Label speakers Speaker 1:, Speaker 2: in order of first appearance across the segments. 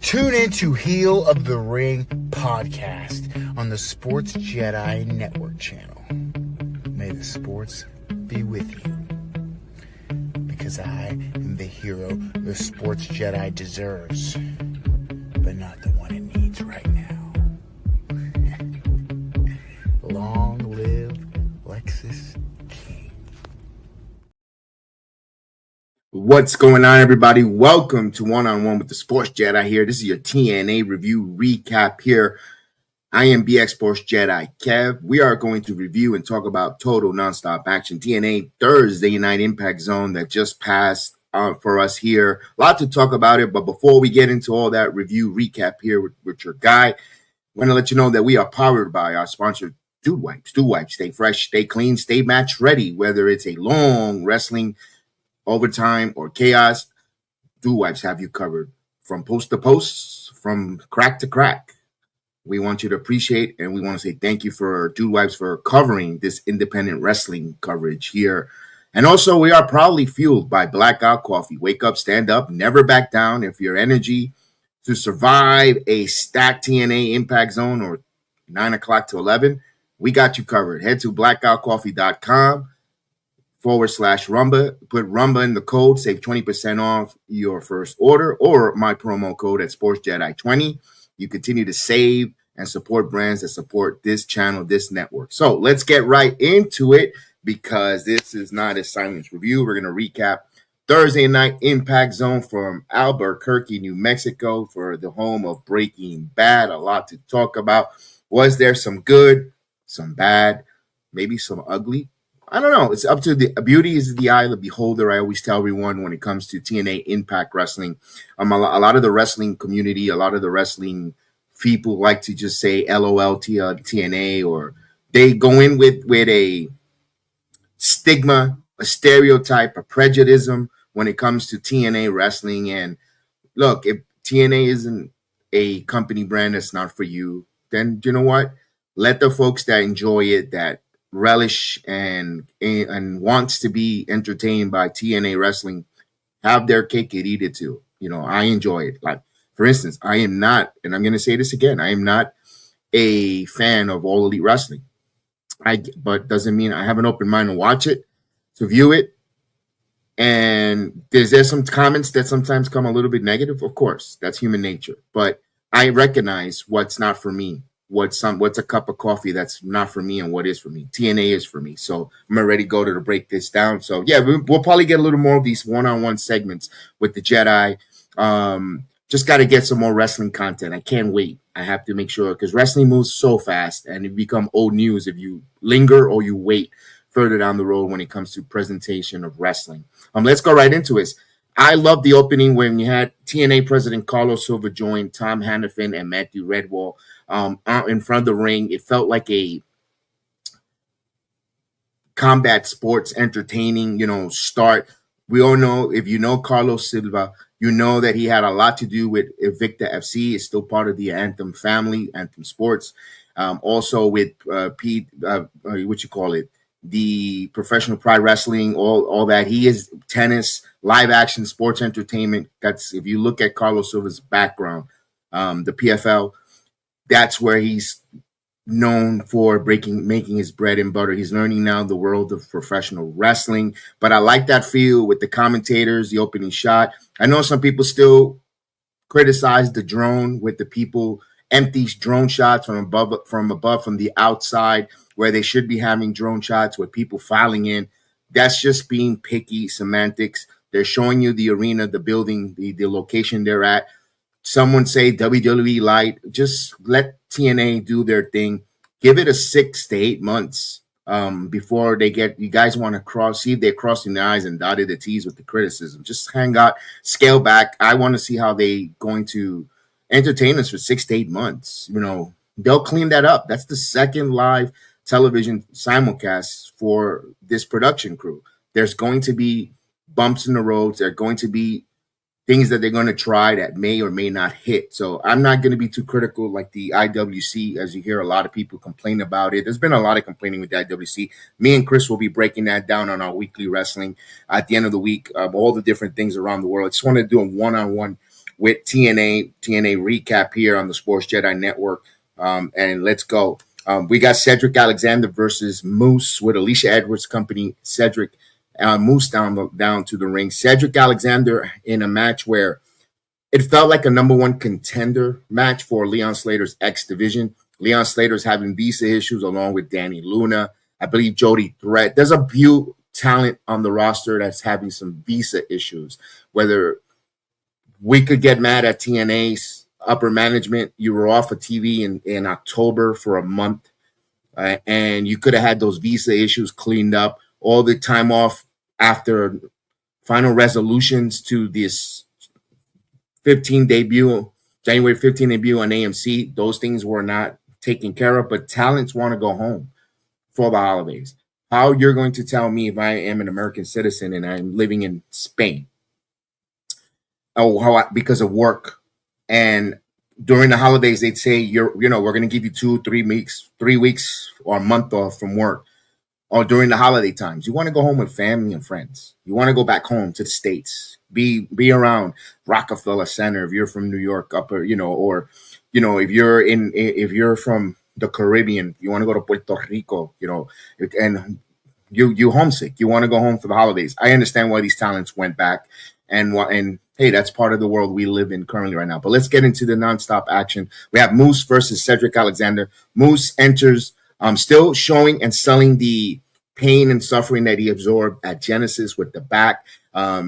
Speaker 1: Tune in to Heel of the Ring podcast on the Sports Jedi Network channel. May the sports be with you. Because I am the hero the Sports Jedi deserves, but not the one it needs right now. Long live Lexus King.
Speaker 2: What's going on, everybody? Welcome to One-on-One with the Sports Jedi here. This is your TNA review recap here. I am BX Sports Jedi Kev. We are going to review and talk about Total Nonstop Action TNA Thursday Night Impact Zone that just passed for us here. A lot to talk about it, but before we get into all that review recap here with your guy, I want to let you know that we are powered by our sponsor, Dude Wipes. Dude Wipes. Stay fresh, stay clean, stay match ready, whether it's a long wrestling overtime or chaos. Dude Wipes have you covered from post to post, from crack to crack. We want you to appreciate, and we want to say thank you for Dude Wipes for covering this independent wrestling coverage here. And also, we are proudly fueled by Blackout Coffee. Wake up, stand up, never back down. If your energy to survive a stacked TNA Impact Zone or 9 o'clock to 11, we got you covered. Head to blackoutcoffee.com/Rumba. Put Rumba in the code, save 20% off your first order, or my promo code at SportsJedi20. You continue to save and support brands that support this channel, this network. So let's get right into it, because this is not a silence review. We're going to recap Thursday Night Impact Zone from Albuquerque, New Mexico, for the home of Breaking Bad. A lot to talk about. Was there some good, some bad, maybe some ugly? I don't know. It's up to the beauty is the eye of the beholder. I always tell everyone when it comes to TNA Impact Wrestling. A lot of the wrestling community, a lot of the wrestling people like to just say LOL TNA, or they go in with a stigma, a stereotype, a prejudice when it comes to TNA wrestling. And look, if TNA isn't a company brand that's not for you, then you know what? Let the folks that enjoy it, that relish and wants to be entertained by TNA wrestling, have their cake and eat it too. You know, I enjoy it. Like, for instance, I am not, and I'm going to say this again, I am not a fan of All Elite Wrestling. But doesn't mean I have an open mind to watch it, to view it. And there's some comments that sometimes come a little bit negative. Of course, that's human nature. But I recognize what's not for me. What's a cup of coffee that's not for me and what is for me. TNA is for me. So I'm already go to break this down. So yeah, we'll probably get a little more of these one-on-one segments with the Jedi. Just got to get some more wrestling content. I can't wait. I have to make sure, because wrestling moves so fast and it become old news if you linger or you wait further down the road when it comes to presentation of wrestling. Let's go right into it. I love the opening when you had TNA President Carlos Silva join Tom Hannafin and Matthew Redwall out in front of the ring. It felt like a combat sports entertaining, start. We all know, if you know Carlos Silva, you know that he had a lot to do with Invicta FC. It's still part of the Anthem family, Anthem Sports. Also with the Professional Pride Wrestling, all that. He is tennis, live action, sports entertainment. That's, if you look at Carlos Silva's background, the PFL, that's where he's known for making his bread and butter. He's learning now the world of professional wrestling. But I like that feel with the commentators, the opening shot. I know some people still criticize the drone with the people empty drone shots from above, from the outside, where they should be having drone shots with people filing in. That's just being picky semantics. They're showing you the arena, the building, the location they're at. Someone say WWE Light. Just let TNA do their thing. Give it a 6 to 8 months before they get. You guys want to see if they're crossing their I's and dotted the T's with the criticism. Just hang out, scale back. I want to see how they going to entertain us for 6 to 8 months. They'll clean that up. That's the second live television simulcast for this production crew. There's going to be bumps in the roads. There are going to be things that they're going to try that may or may not hit. So I'm not going to be too critical like the IWC, as you hear a lot of people complain about it. There's been a lot of complaining with the IWC. Me and Chris will be breaking that down on our weekly wrestling at the end of the week, all the different things around the world. I just want to do a one-on-one with TNA recap here on the Sports Jedi Network. And let's go. We got Cedric Alexander versus Moose with Alicia Edwards' company. Cedric Moose down to the ring. Cedric Alexander in a match where it felt like a number one contender match for Leon Slater's X division. Leon Slater's having visa issues along with Danny Luna. I believe Jody Threat. There's a few talent on the roster that's having some visa issues. Whether we could get mad at TNA's upper management, you were off of TV in October for a month, and you could have had those visa issues cleaned up. All the time off after final resolutions to this January 15 debut on AMC, those things were not taken care of, but talents want to go home for the holidays. How you're going to tell me if I am an American citizen and I'm living in Spain? Because of work, and during the holidays they'd say we're going to give you 3 weeks or a month off from work. Or during the holiday times, you want to go home with family and friends. You want to go back home to the States, be around Rockefeller Center if you're from New York, or if you're from the Caribbean, you want to go to Puerto Rico, and you homesick. You want to go home for the holidays. I understand why these talents went back, and hey, that's part of the world we live in currently right now. But let's get into the nonstop action. We have Moose versus Cedric Alexander. Moose enters, still showing and selling the pain and suffering that he absorbed at Genesis with the back,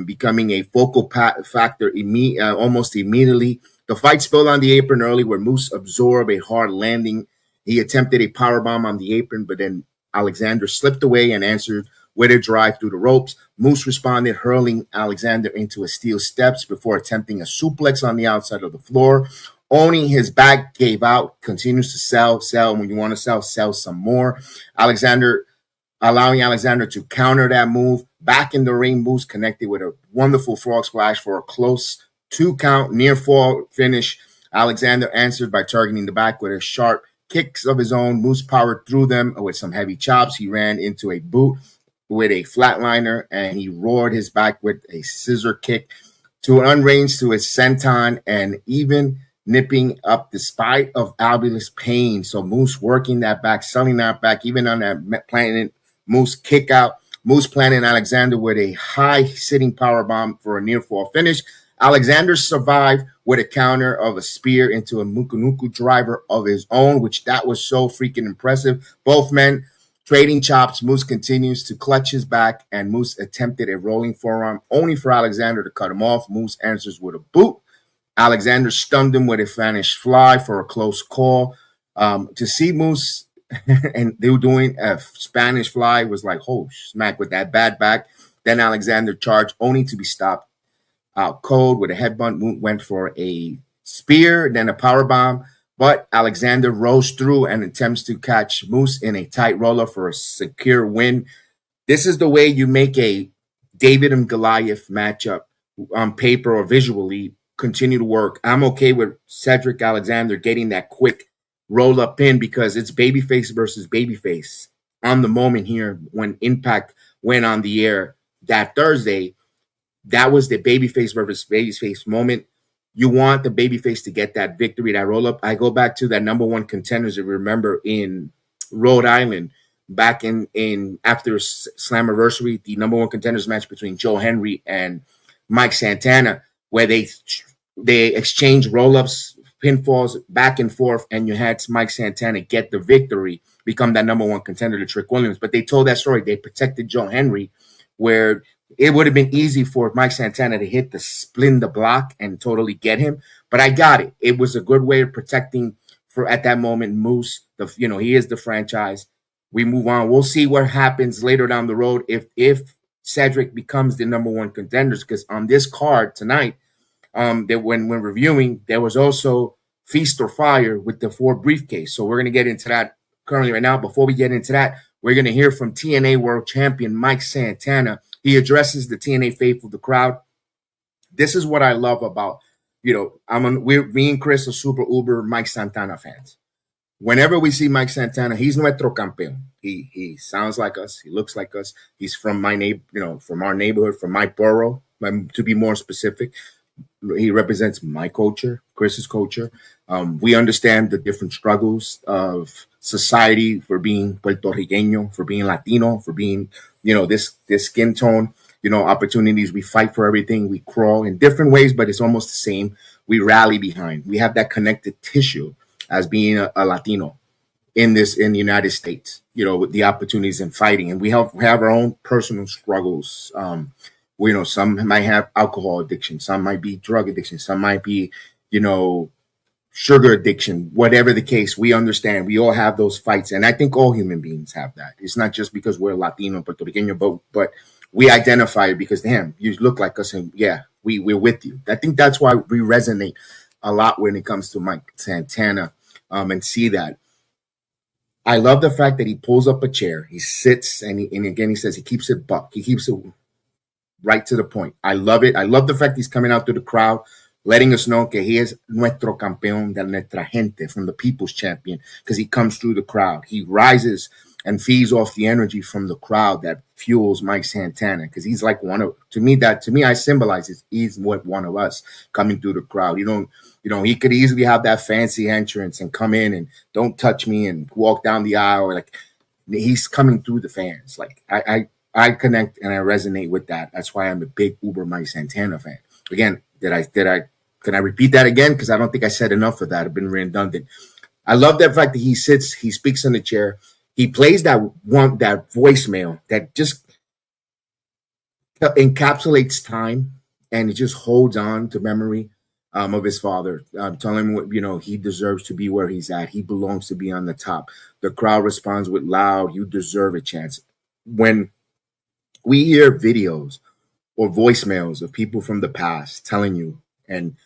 Speaker 2: becoming a focal factor almost immediately. The fight spilled on the apron early, where Moose absorbed a hard landing. He attempted a powerbomb on the apron, but then Alexander slipped away and answered with a drive through the ropes. Moose responded, hurling Alexander into a steel steps before attempting a suplex on the outside of the floor. Owning his back gave out, continues to sell. When you want to sell some more. Allowing Alexander to counter that move. Back in the ring, Moose connected with a wonderful frog splash for a close 2 count near fall finish. Alexander answered by targeting the back with a sharp kicks of his own. Moose powered through them with some heavy chops. He ran into a boot with a flatliner, and he roared his back with a scissor kick to an unrange to his senton, and even nipping up despite of Albulus pain. So Moose working that back, selling that back, even on that planted Moose kick out. Moose planting Alexander with a high sitting power bomb for a near fall finish. Alexander survived with a counter of a spear into a Mukunuku driver of his own, which that was so freaking impressive. Both men trading chops. Moose continues to clutch his back, and Moose attempted a rolling forearm only for Alexander to cut him off. Moose answers with a boot. Alexander stunned him with a Spanish fly for a close call. To see Moose and they were doing a Spanish fly was like, oh, smack with that bad back. Then Alexander charged only to be stopped out cold with a headbutt. Moose went for a spear, then a power bomb. But Alexander rose through and attempts to catch Moose in a tight roller for a secure win. This is the way you make a David and Goliath matchup on paper or visually continue to work. I'm okay with Cedric Alexander getting that quick roll-up pin because it's babyface versus babyface on the moment here. When Impact went on the air that Thursday, that was the babyface versus babyface moment. You want the babyface to get that victory, that roll-up. I go back to that number one contenders, if you remember, in Rhode Island, back in after Slammiversary, the number one contenders match between Joe Henry and Mike Santana, where they exchanged roll-ups, pinfalls back and forth, and you had Mike Santana get the victory, become that number one contender to Trick Williams. But they told that story. They protected Joe Henry, where it would have been easy for Mike Santana to hit the spin the block and totally get him. But I got it. It was a good way of protecting for at that moment Moose. He is the franchise. We move on. We'll see what happens later down the road if Cedric becomes the number one contenders, because on this card tonight, that when reviewing, there was also Feast or Fire with the 4 briefcase. So we're going to get into that currently right now. Before we get into that, we're going to hear from TNA World Champion Mike Santana. He addresses the TNA faithful, the crowd. This is what I love about, me and Chris are super uber Mike Santana fans. Whenever we see Mike Santana, he's nuestro campeón. He sounds like us. He looks like us. He's from from our neighborhood, from my borough, to be more specific. He represents my culture, Chris's culture. We understand the different struggles of society for being Puerto Riqueño, for being Latino, for being, this skin tone, opportunities. We fight for everything. We crawl in different ways, but it's almost the same. We rally behind. We have that connected tissue as being a Latino in the United States, with the opportunities in fighting. And we have our own personal struggles. Some might have alcohol addiction, some might be drug addiction, some might be, sugar addiction, whatever the case. We understand we all have those fights. And I think all human beings have that. It's not just because we're Latino, Puerto Riqueño, but we identify it because, damn, you look like us, and yeah, we're with you. I think that's why we resonate a lot when it comes to Mike Santana, and see that. I love the fact that he pulls up a chair, he sits, and again, he says he keeps it buck. He keeps it right to the point. I love it. I love the fact he's coming out to the crowd, letting us know que he es nuestro campeón de nuestra gente, from the people's champion, because he comes through the crowd. He rises and feeds off the energy from the crowd that fuels Mike Santana, because he's like to me, I symbolize it. He's one of us coming through the crowd. He could easily have that fancy entrance and come in and don't touch me and walk down the aisle. Like, he's coming through the fans. Like, I connect and I resonate with that. That's why I'm a big Uber Mike Santana fan. Again, can I repeat that again? Because I don't think I said enough of that. I've been redundant. I love that fact that he sits, he speaks in the chair, he plays that voicemail that just encapsulates time, and it just holds on to memory of his father, telling him he deserves to be where he's at. He belongs to be on the top. The crowd responds with loud, "You deserve a chance." When we hear videos or voicemails of people from the past telling you, and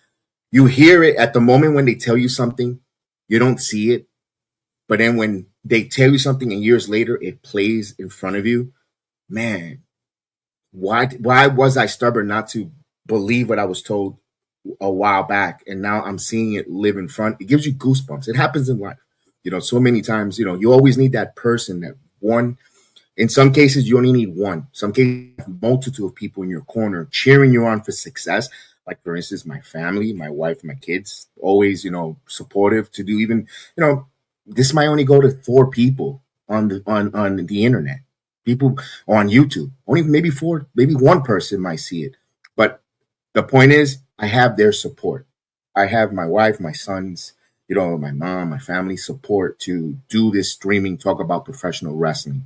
Speaker 2: you hear it at the moment when they tell you something, you don't see it. But then when they tell you something and years later it plays in front of you, man, why was I stubborn not to believe what I was told a while back? And now I'm seeing it live in front. It gives you goosebumps. It happens in life. So many times, you always need that person, that one. In some cases, you only need one. Some cases, a multitude of people in your corner cheering you on for success. Like, for instance, my family, my wife, my kids, always, supportive to do even, this might only go to 4 people on the internet, people on YouTube, only maybe 4, maybe one person might see it. But the point is, I have their support. I have my wife, my sons, my mom, my family support to do this streaming, talk about professional wrestling.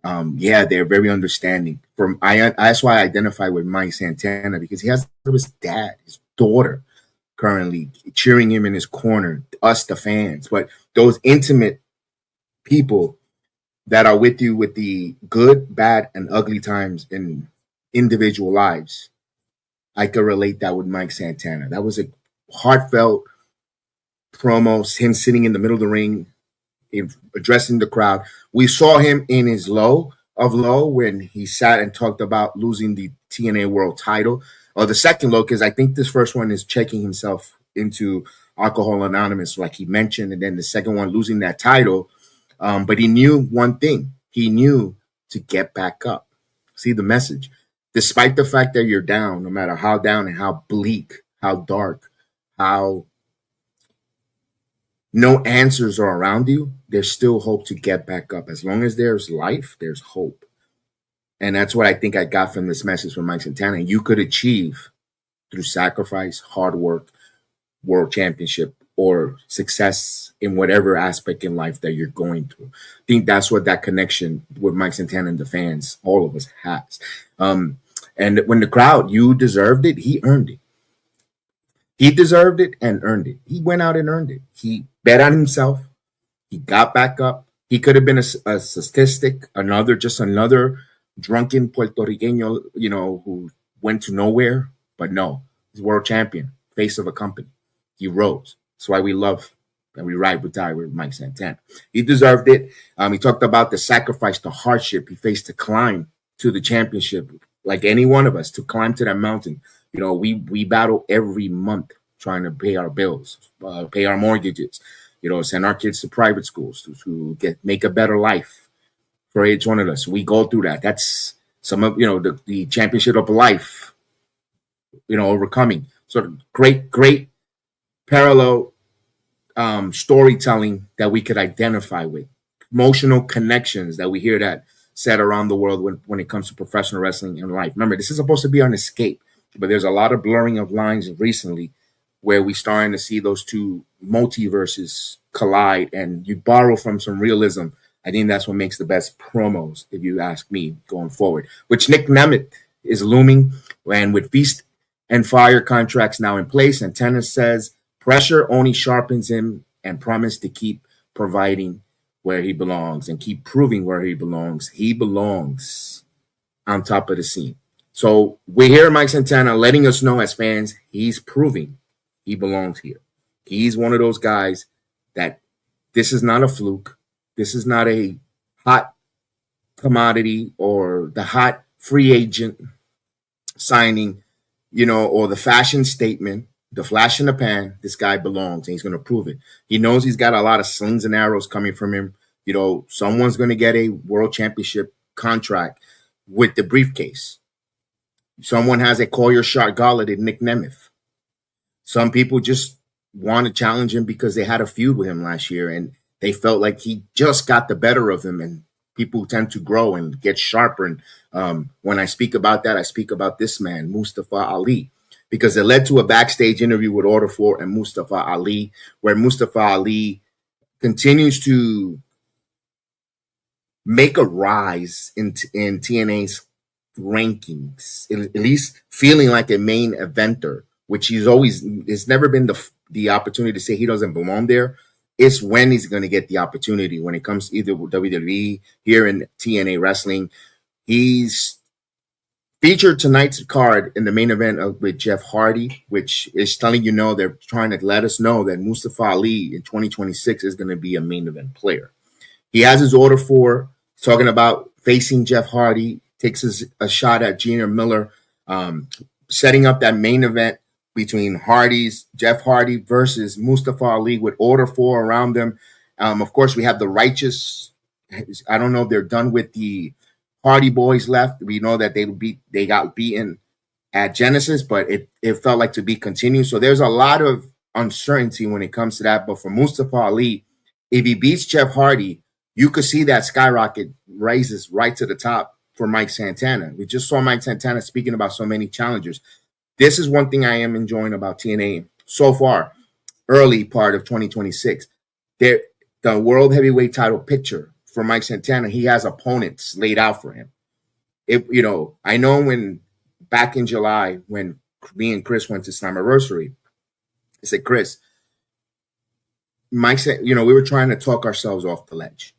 Speaker 2: They're very understanding. That's why I identify with Mike Santana, because he has his dad, his daughter, currently cheering him in his corner, us, the fans. But those intimate people that are with you with the good, bad, and ugly times in individual lives, I could relate that with Mike Santana. That was a heartfelt promo, him sitting in the middle of the ring, addressing the crowd. We saw him in his low when he sat and talked about losing the TNA World title, or the second low, because I think this first one is checking himself into Alcohol Anonymous, like he mentioned, and then the second one losing that title. But he knew one thing: he knew to get back up. See the message, despite the fact that you're down, no matter how down and how bleak, how dark, how no answers are around you, there's still hope to get back up. As long as there's life, there's hope. And that's what I think I got from this message from Mike Santana. You could achieve through sacrifice, hard work, world championship, or success in whatever aspect in life that you're going through. I think that's what that connection with Mike Santana and the fans, all of us, has. And when the crowd, you deserved it, he earned it. He deserved it and earned it. He went out and earned it. He bet on himself. He got back up. He could have been a statistic, another drunken Puerto Riqueño, who went to nowhere. But no, he's world champion, face of a company. He rose. That's why we love and we ride with die with Mike Santana. He deserved it. He talked about the sacrifice, the hardship he faced to climb to the championship, like any one of us, to climb to that mountain. We battle every month trying to pay our bills, pay our mortgages, send our kids to private schools to make a better life for each one of us. We go through that. That's some of, the championship of life, overcoming. sort of great parallel storytelling that we could identify with, emotional connections that we hear that said around the world when it comes to professional wrestling and life. Remember, this is supposed to be an escape, but there's a lot of blurring of lines recently where we're starting to see those two multiverses collide, and you borrow from some realism. I think that's what makes the best promos, if you ask me, going forward. Which Nick Nemeth is looming, and with Feast and Fire contracts now in place, and Tennis says pressure only sharpens him and promise to keep providing where he belongs and keep proving where he belongs. He belongs on top of the scene. So we hear Mike Santana letting us know as fans, he's proving he belongs here. He's one of those guys that this is not a fluke. This is not a hot commodity or the hot free agent signing, or the fashion statement, the flash in the pan. This guy belongs, and he's going to prove it. He knows he's got a lot of slings and arrows coming from him. Someone's going to get a world championship contract with the briefcase. Someone has a call your shot gauntlet at Nick Nemeth. Some people just want to challenge him because they had a feud with him last year and they felt like he just got the better of them, and people tend to grow and get sharper. And when I speak about that, I speak about this man, Mustafa Ali, because it led to a backstage interview with Order 4 and Mustafa Ali, where Mustafa Ali continues to make a rise in TNA's rankings, at least feeling like a main eventer, which it's never been the opportunity to say he doesn't belong there. It's when he's going to get the opportunity when it comes to either WWE here in TNA Wrestling. He's featured tonight's card in the main event with Jeff Hardy, which is telling they're trying to let us know that Mustafa Ali in 2026 is going to be a main event player. He has his Order 4 talking about facing Jeff Hardy, takes a shot at Gina Miller, setting up that main event between Jeff Hardy versus Mustafa Ali with Order 4 around them. Of course, we have the Righteous. I don't know if they're done with the Hardy Boys left. We know that they got beaten at Genesis, but it felt like to be continued. So there's a lot of uncertainty when it comes to that. But for Mustafa Ali, if he beats Jeff Hardy, you could see that skyrocket raises right to the top for Mike Santana. We just saw Mike Santana speaking about so many challengers. This is one thing I am enjoying about TNA so far, early part of 2026. The world heavyweight title picture for Mike Santana, he has opponents laid out for him. I know when back in July, when me and Chris went to Slammiversary, I said, Chris, Mike said, we were trying to talk ourselves off the ledge.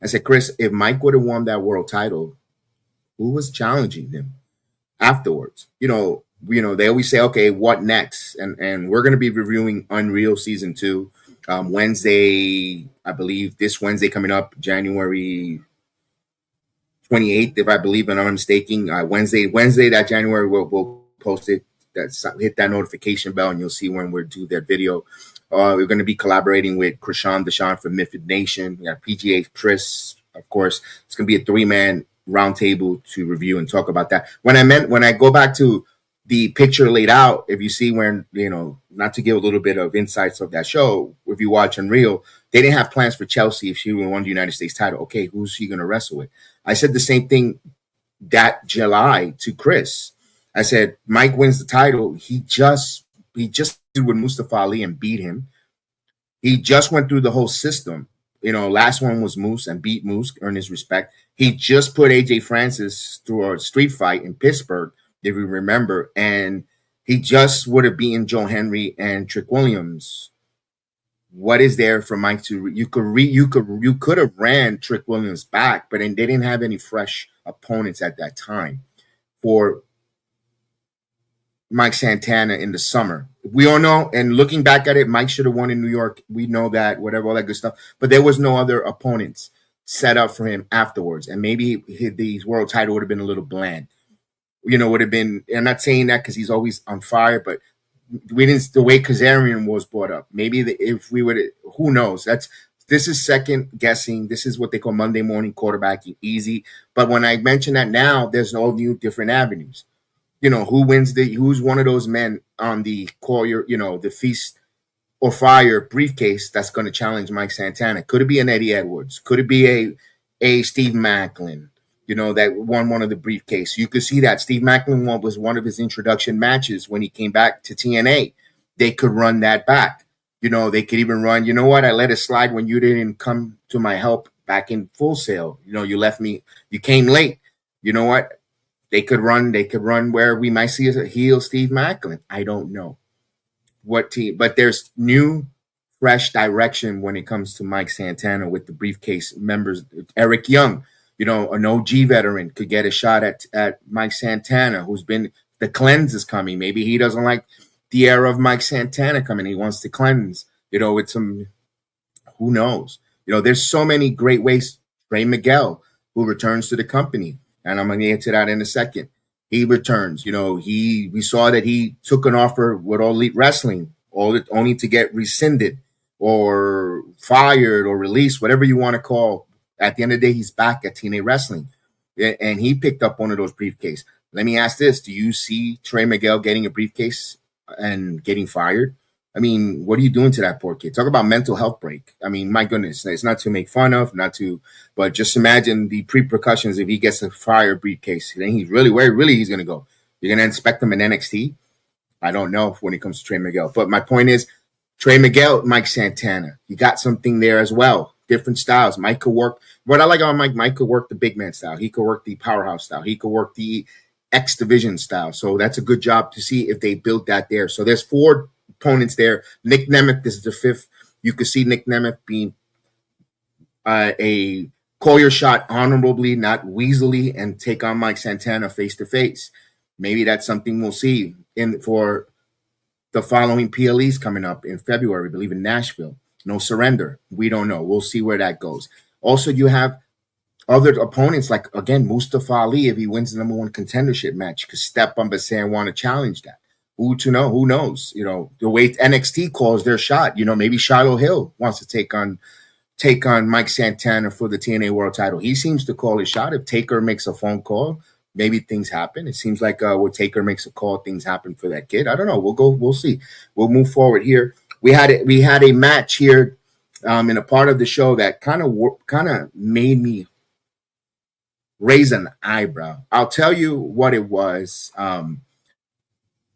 Speaker 2: I said, Chris, if Mike would have won that world title, who was challenging him afterwards? They always say, okay, what next? And we're going to be reviewing Unreal Season 2 Wednesday, I believe this Wednesday coming up, January 28th, if I believe I'm not mistaken. Wednesday that January, we'll post it. Hit that notification bell and you'll see when we do that video. We're going to be collaborating with Krishan Deshawn from Mythic Nation. We got PGA Chris, of course. It's going to be a 3-man roundtable to review and talk about that. When I go back to the picture laid out, if you see when, not to give a little bit of insights of that show, if you watch Unreal, they didn't have plans for Chelsea if she won the United States title. Okay, who's she going to wrestle with? I said the same thing that July to Chris. I said, Mike wins the title. He just did with Mustafa Ali and beat him. He just went through the whole system. Last one was Moose and beat Moose, earned his respect. He just put AJ Francis through a street fight in Pittsburgh, if you remember, and he just would have beaten Joe Henry and Trick Williams. What is there for Mike to you could have ran Trick Williams back, but they didn't have any fresh opponents at that time for Mike Santana in the summer. We all know, and looking back at it, Mike should have won in New York. We know that, whatever, all that good stuff. But there was no other opponents set up for him afterwards. And maybe the world title would have been a little bland. Would have been, I'm not saying that because he's always on fire, but we didn't, the way Kazarian was brought up. Maybe if we would, who knows? This is second guessing. This is what they call Monday morning quarterbacking, easy. But when I mention that now, there's all new different avenues. who's one of those men on the call the feast or fire briefcase that's going to challenge Mike Santana. Could it be an Eddie Edwards? Could it be a Steve Macklin? That won one of the briefcase. You could see that Steve Macklin was one of his introduction matches when he came back to TNA. They could run that back. They could even run, I let it slide when you didn't come to my help back in Full Sail. You left me, you came late. You know what? They could run where we might see a heel Steve Macklin. I don't know what team, but there's new, fresh direction when it comes to Mike Santana with the briefcase members. Eric Young, an OG veteran, could get a shot at Mike Santana, who's been, the cleanse is coming. Maybe he doesn't like the era of Mike Santana coming. He wants to cleanse, with some, who knows? There's so many great ways. Trey Miguel, who returns to the company, and I'm going to get to that in a second. He returns. We saw that he took an offer with All Elite Wrestling, only to get rescinded or fired or released, whatever you want to call. At the end of the day, he's back at TNA Wrestling, and he picked up one of those briefcases. Let me ask this: do you see Trey Miguel getting a briefcase and getting fired? I mean, what are you doing to that poor kid? Talk about mental health break. I mean, my goodness, it's not to make fun of, but just imagine the repercussions if he gets a fire briefcase. Then he's where he's going to go. You're going to inspect him in NXT? I don't know when it comes to Trey Miguel. But my point is, Trey Miguel, Mike Santana, you got something there as well. Different styles. Mike could work. What I like about Mike could work the big man style. He could work the powerhouse style. He could work the X Division style. So that's a good job to see if they built that there. So there's 4 opponents there. Nick Nemeth is the 5th. You could see Nick Nemeth being a call your shot honorably, not weaselly, and take on Mike Santana face to face. Maybe that's something we'll see for the following PLEs coming up in February, I believe in Nashville. No surrender. We don't know. We'll see where that goes. Also, you have other opponents like, again, Mustafa Ali, if he wins the #1 contendership match, could step up and say, I want to challenge that. Who knows? The way NXT calls their shot. Maybe Shiloh Hill wants to take on Mike Santana for the TNA World Title. He seems to call his shot. If Taker makes a phone call, maybe things happen. It seems like when Taker makes a call, things happen for that kid. I don't know. We'll see. We'll move forward here. We had a match here in a part of the show that kind of made me raise an eyebrow. I'll tell you what it was.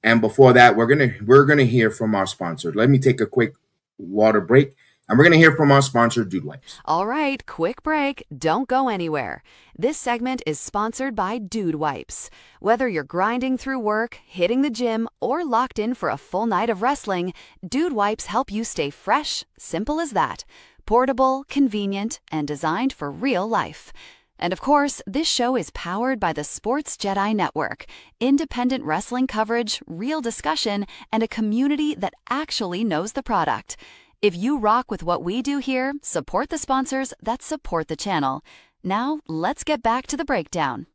Speaker 2: And before that, we're gonna hear from our sponsor. Let me take a quick water break, and we're gonna hear from our sponsor, Dude Wipes.
Speaker 3: All right, quick break. Don't go anywhere. This segment is sponsored by Dude Wipes. Whether you're grinding through work, hitting the gym, or locked in for a full night of wrestling, Dude Wipes help you stay fresh. Simple as that. Portable, convenient, and designed for real life. And of course, this show is powered by the Sports Jedi Network. Independent wrestling coverage, real discussion, and a community that actually knows the product. If you rock with what we do here, support the sponsors that support the channel. Now, let's get back to the breakdown.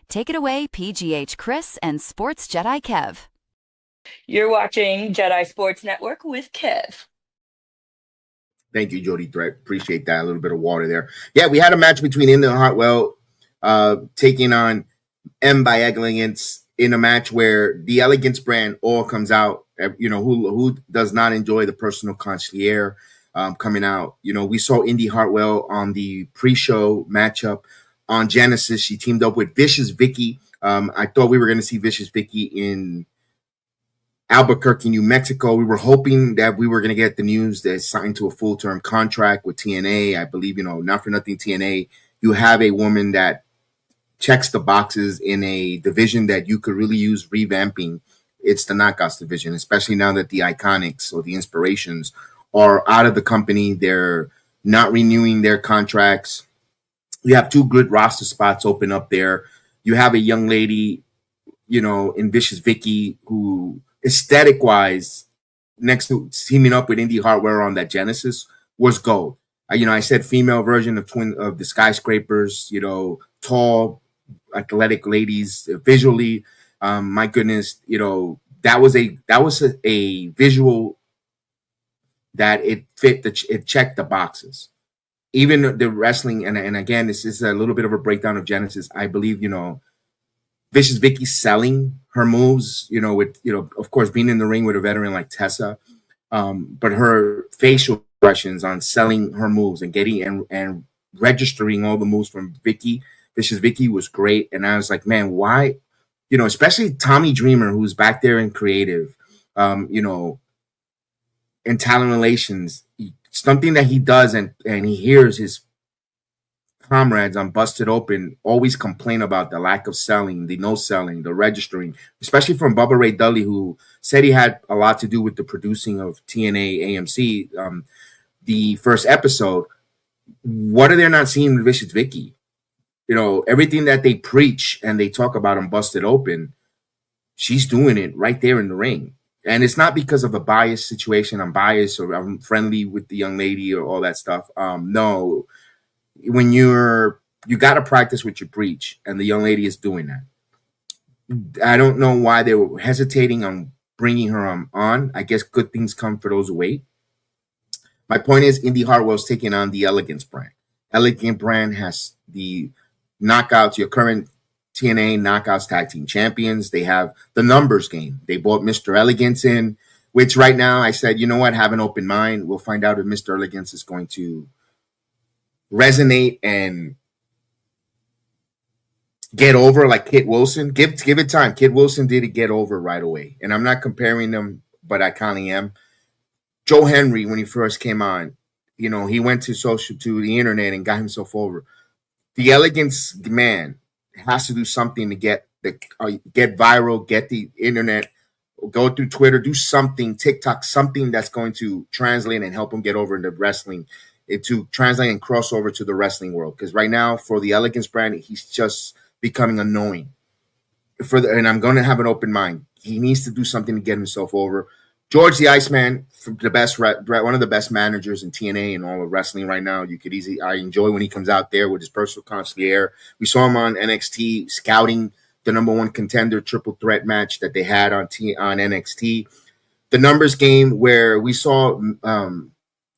Speaker 3: Take it away, PGH Chris and Sports Jedi Kev.
Speaker 4: You're watching Jedi Sports Network with Kev.
Speaker 2: Thank you, Jody Threat. Appreciate that. A little bit of water there. Yeah, we had a match between Indy Hartwell taking on M by Elegance in a match where the Elegance brand all comes out. Who does not enjoy the personal concierge coming out? We saw Indy Hartwell on the pre-show matchup on Genesis. She teamed up with Vicious Vicky. I thought we were going to see Vicious Vicky in Albuquerque, New Mexico. We were hoping that we were going to get the news that signed to a full-term contract with TNA. I believe, not for nothing, TNA, you have a woman that checks the boxes in a division that you could really use revamping. It's the Knockouts division, especially now that the Iconics or the Inspirations are out of the company. They're not renewing their contracts. You have 2 good roster spots open up there. You have a young lady, in Vicious Vicky, who aesthetic-wise, next to teaming up with Indy Hartwell on that Genesis, was gold. I said female version of the Skyscrapers, tall, athletic ladies visually. My goodness, that was a visual that it fit, it checked the boxes. Even the wrestling, and again, this is a little bit of a breakdown of Genesis. I believe, Vicious Vicky selling her moves, with, of course, being in the ring with a veteran like Tessa, but her facial expressions on selling her moves and getting and registering all the moves from Vicky, Vicious Vicky was great. And I was like, man, why, especially Tommy Dreamer, who's back there in creative, in talent relations, something that he does, and he hears his comrades on Busted Open always complain about the lack of selling, the no selling, the registering, especially from Bubba Ray Dudley, who said he had a lot to do with the producing of TNA AMC, the first episode. What are they not seeing with Vicious Vicky? Everything that they preach and they talk about on Busted Open, she's doing it right there in the ring. And it's not because of a biased situation. I'm biased or I'm friendly with the young lady or all that stuff. No, when you got to practice what you preach, and the young lady is doing that. I don't know why they were hesitating on bringing her on. I guess good things come for those who wait. My point is, Indy Hartwell's taking on the Elegance brand. Elegant brand has the Knockouts, your current TNA Knockouts Tag Team Champions. They have the numbers game. They brought Mr. Elegance in, which right now I said, you know what, have an open mind. We'll find out if Mr. Elegance is going to resonate and get over like Kit Wilson. Give it time. Kit Wilson did get over right away. And I'm not comparing them, but I kind of am. Joe Henry, when he first came on, he went to the internet and got himself over. The Elegance man has to do something to get viral, get the internet, go through Twitter, do something, TikTok, something that's going to translate and help him get over into wrestling, to translate and cross over to the wrestling world. Because right now, for the Elegance brand, he's just becoming annoying. And I'm going to have an open mind. He needs to do something to get himself over. George the Iceman, one of the best managers in TNA and all of wrestling right now. I enjoy when he comes out there with his personal concierge. We saw him on NXT scouting the number one contender triple threat match that they had on NXT. The numbers game where we saw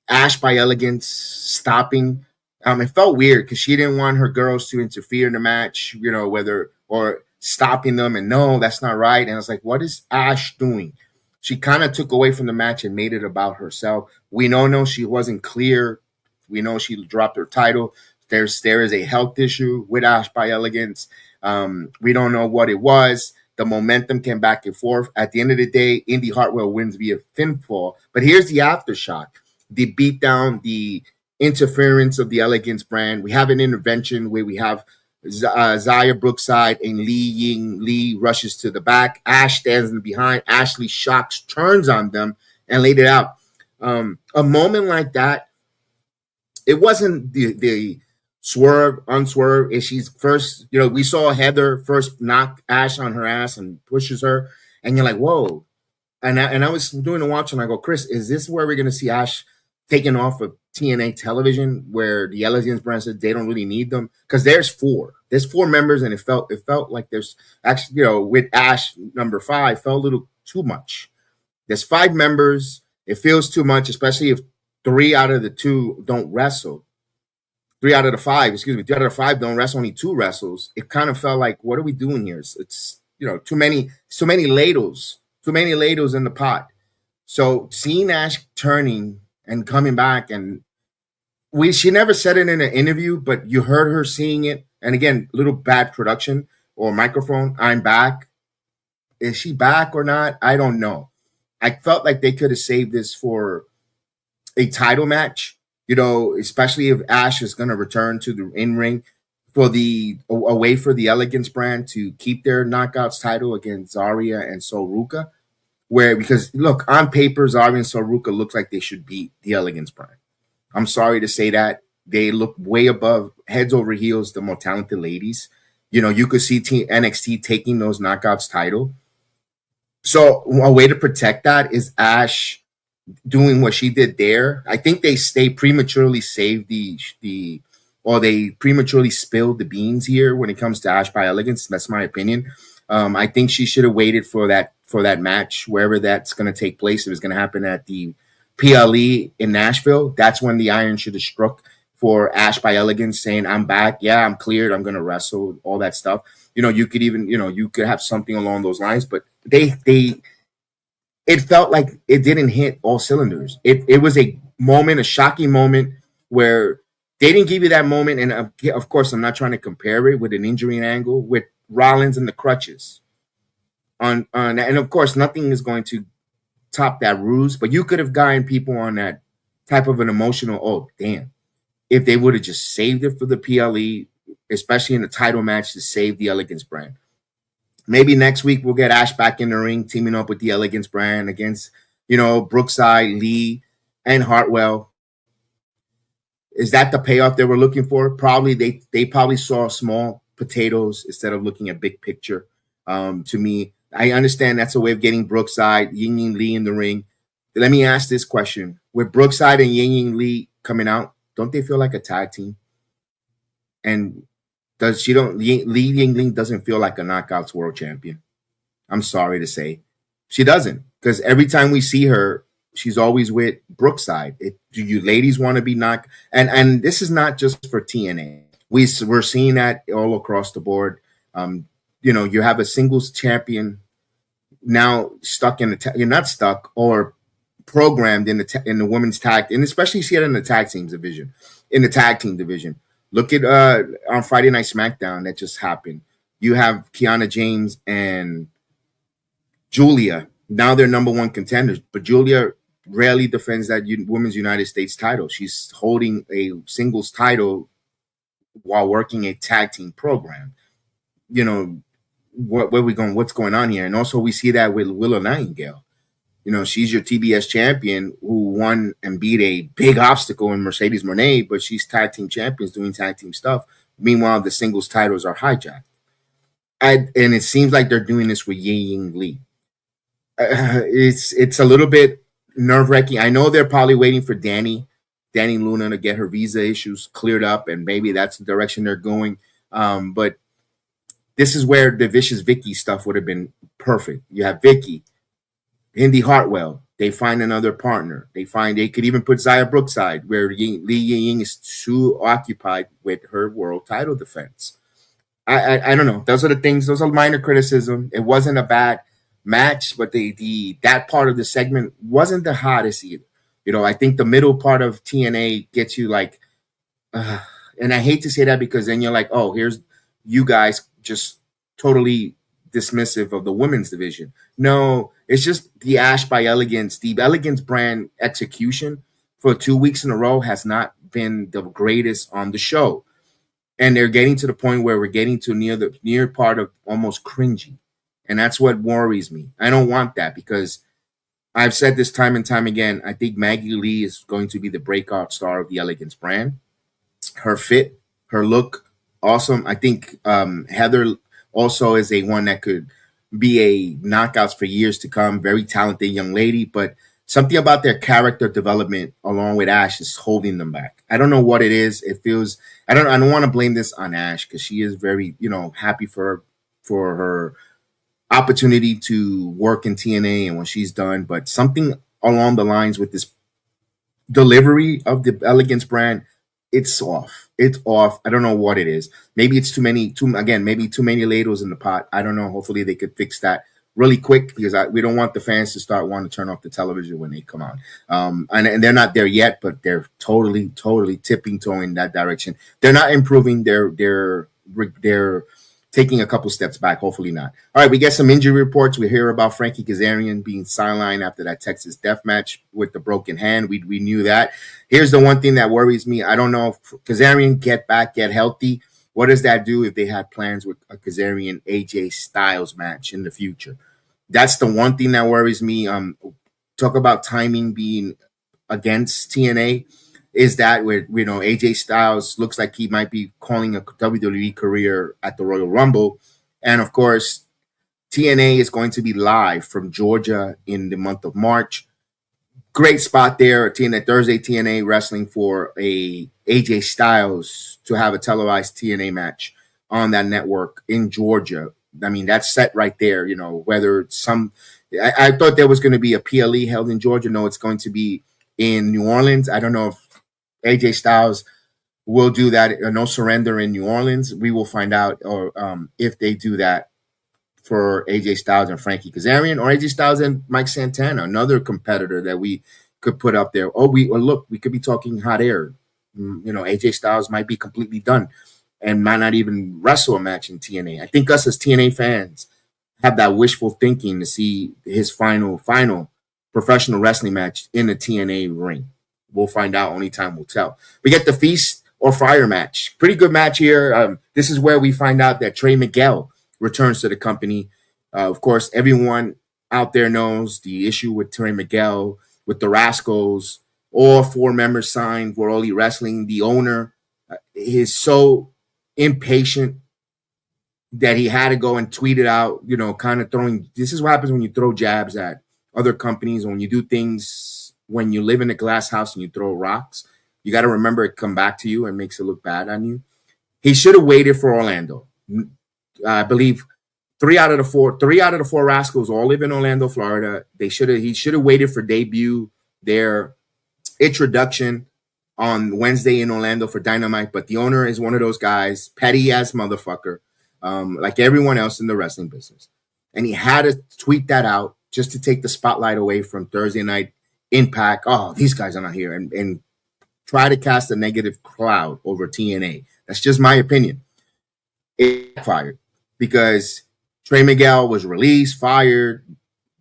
Speaker 2: Ash by Elegance stopping. It felt weird because she didn't want her girls to interfere in the match, or stopping them. And no, that's not right. And I was like, what is Ash doing? She kind of took away from the match and made it about herself. We know she wasn't clear. We know she dropped her title. There is a health issue with Ash by Elegance. We don't know what it was. The momentum came back and forth. At the end of the day, Indy Hartwell wins via pinfall. But here's the aftershock. The beatdown, the interference of the Elegance brand. We have an intervention where we have Zaya Brookside and Lee rushes to the back. Ash stands in behind. Ashley shocks, turns on them, and laid it out. A moment like that, it wasn't the swerve, unswerve. If she's first, we saw Heather first knock Ash on her ass and pushes her, and you're like, whoa. And I was doing the watch, and I go, Chris, is this where we're going to see Ash taken off of TNA television, where the Elegance brand said they don't really need them? Because there's four members, and it felt like there's actually, with Ash number 5, felt a little too much. There's 5 members. It feels too much, especially if 3 out of the 2 don't wrestle. 3 out of the 5 don't wrestle. Only 2 wrestles. It kind of felt like, what are we doing here? It's too many ladles in the pot. So seeing Ash turning and coming back, and she never said it in an interview, but you heard her seeing it. And again, little bad production or microphone. I'm back. Is she back or not? I don't know. I felt like they could have saved this for a title match, especially if Ash is going to return to the in-ring for a way for the Elegance brand to keep their Knockouts title against Zarya and Soruka. Because look, on paper, Zarya and Soruka look like they should beat the Elegance brand. I'm sorry to say that. They look way above, heads over heels, the more talented ladies. You could see NXT taking those Knockouts title. So a way to protect that is Ash doing what she did there. I think they prematurely saved they prematurely spilled the beans here when it comes to Ash by Elegance. That's my opinion. I think she should have waited for that match, wherever that's going to take place. If it's going to happen at the PLE in Nashville, that's when the iron should have struck for Ash by Elegance, saying, I'm back. Yeah, I'm cleared. I'm going to wrestle, all that stuff. You could even, you could have something along those lines, but it felt like it didn't hit all cylinders. It was a shocking moment where they didn't give you that moment. And of course, I'm not trying to compare it with an injury angle with Rollins and the crutches and of course, nothing is going to top that ruse, but you could have gotten people on that type of an emotional, oh, damn, if they would have just saved it for the PLE, especially in the title match to save the Elegance brand. Maybe next week we'll get Ash back in the ring, teaming up with the Elegance brand against, Brookside, Lee, and Hartwell. Is that the payoff they were looking for? Probably they probably saw small potatoes instead of looking at big picture. To me, I understand that's a way of getting Brookside, Ying Ying Lee in the ring. Let me ask this question. With Brookside and Ying Ying Lee coming out, don't they feel like a tag team? And Lee Ying Ling doesn't feel like a Knockouts world champion. I'm sorry to say. She doesn't. Because every time we see her, she's always with Brookside. Do you ladies want to be knocked? And this is not just for TNA. We're seeing that all across the board. You have a singles champion now stuck in you're not stuck or programmed in the women's tag, and especially see it in the tag team division. Look at on Friday Night SmackDown that just happened. You have Kiana James and Julia. Now they're number one contenders, but Julia rarely defends that Women's United States title. She's holding a singles title while working a tag team program. Where we going? What's going on here? And also we see that with Willow Nightingale. She's your TBS champion who won and beat a big obstacle in Mercedes Moné, but she's tag team champions doing tag team stuff. Meanwhile, the singles titles are hijacked. And it seems like they're doing this with Ying Ying Lee. It's a little bit nerve-wracking. I know they're probably waiting for Danny Luna to get her visa issues cleared up, and maybe that's the direction they're going. But this is where the Vicious Vicky stuff would have been perfect. You have Vicky, Indy Hartwell. They find another partner. They could even put Zaya Brookside, where Lee Ying is too occupied with her world title defense. I don't know. Those are the things. Those are minor criticism. It wasn't a bad match, but that part of the segment wasn't the hottest either. I think the middle part of TNA gets you like, and I hate to say that because then you're like, oh, here's you guys just totally dismissive of the women's division. No, it's just the Ash by Elegance. The Elegance brand execution for 2 weeks in a row has not been the greatest on the show. And they're getting to the point where we're getting to near part of almost cringy. And that's what worries me. I don't want that because I've said this time and time again. I think Maggie Lee is going to be the breakout star of the Elegance brand. Her fit, her look, awesome. I think Heather also is a one that could be a knockouts for years to come. Very talented young lady, but something about their character development along with Ash is holding them back. I don't know what it is. It feels I don't want to blame this on Ash because she is very happy for her opportunity to work in TNA and what she's done, but something along the lines with this delivery of the Elegance brand, it's off. It's off. I don't know what it is. Maybe it's maybe too many ladles in the pot. I don't know. Hopefully they could fix that really quick because we don't want the fans to start wanting to turn off the television when they come on. And they're not there yet, but they're totally tipping toeing that direction. They're not improving. They're taking a couple steps back. Hopefully not. All right, we get some injury reports. We hear about Frankie Kazarian being sidelined after that Texas death match with the broken hand. We knew that. Here's the one thing that worries me. I don't know if Kazarian get healthy. What does that do if they had plans with a Kazarian AJ Styles match in the future? That's the one thing that worries me. Talk about timing being against TNA. Is that where AJ Styles looks like he might be calling a WWE career at the Royal Rumble, and of course TNA is going to be live from Georgia in the month of March. Great spot there, TNA Thursday TNA wrestling for a AJ Styles to have a televised TNA match on that network in Georgia. I mean, that's set right there. Whether it's I thought there was going to be a PLE held in Georgia. No, it's going to be in New Orleans. I don't know if AJ Styles will do that. No surrender in New Orleans. We will find out, or if they do that for AJ Styles and Frankie Kazarian, or AJ Styles and Mike Santana, another competitor that we could put up there. Or look, we could be talking hot air. AJ Styles might be completely done and might not even wrestle a match in TNA. I think us as TNA fans have that wishful thinking to see his final professional wrestling match in the TNA ring. We'll find out. Only time will tell. We get the Feast or Fire match. Pretty good match here. This is where we find out that Trey Miguel returns to the company. Of course, everyone out there knows the issue with Trey Miguel, with the Rascals. All 4 members signed World Elite Wrestling. The owner is so impatient that he had to go and tweet it out, kind of throwing. This is what happens when you throw jabs at other companies, when you do things, when you live in a glass house and you throw rocks. You got to remember it come back to you and makes it look bad on you. He should have waited for Orlando. I believe 3 out of the 4 Rascals all live in Orlando, Florida. He should have waited for debut, their introduction on Wednesday in Orlando for Dynamite. But the owner is one of those guys, petty ass motherfucker, like everyone else in the wrestling business. And he had to tweet that out just to take the spotlight away from Thursday Night Impact. Oh, these guys are not here. And try to cast a negative cloud over TNA. That's just my opinion. It backfired because Trey Miguel was released, fired,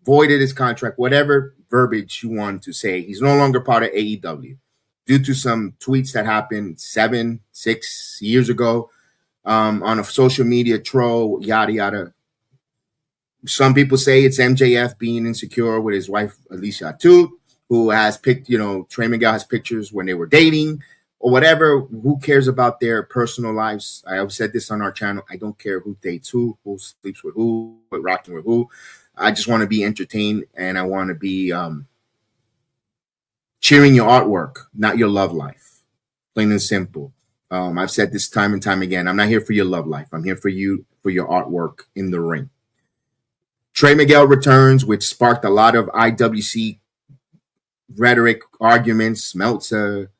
Speaker 2: voided his contract, whatever verbiage you want to say. He's no longer part of AEW due to some tweets that happened 6 years ago on a social media troll, yada, yada. Some people say it's MJF being insecure with his wife, Alicia Toot, who has picked, Trey Miguel has pictures when they were dating or whatever. Who cares about their personal lives? I have said this on our channel. I don't care who dates who sleeps with who, rocking with who. I just want to be entertained, and I want to be cheering your artwork, not your love life. Plain and simple. I've said this time and time again. I'm not here for your love life. I'm here for you, for your artwork in the ring. Trey Miguel returns, which sparked a lot of IWC rhetoric, arguments. Meltzer,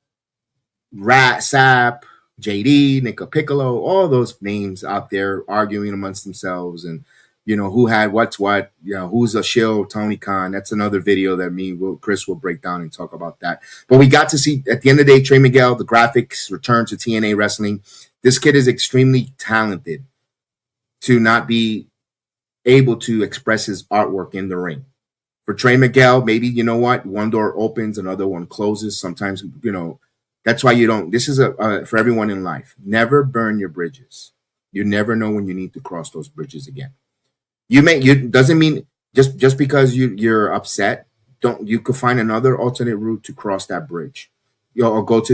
Speaker 2: Sap, JD, Nico Piccolo, all those names out there arguing amongst themselves, and who had what's what, who's a shill, Tony Khan. That's another video that Chris will break down and talk about that. But we got to see at the end of the day, Trey Miguel, the graphics return to TNA Wrestling. This kid is extremely talented to not be able to express his artwork in the ring. For Trey Miguel, maybe, one door opens, another one closes. Sometimes, that's why you don't. This is for everyone in life. Never burn your bridges. You never know when you need to cross those bridges again. Doesn't mean just because you're upset, you could find another alternate route to cross that bridge, or go to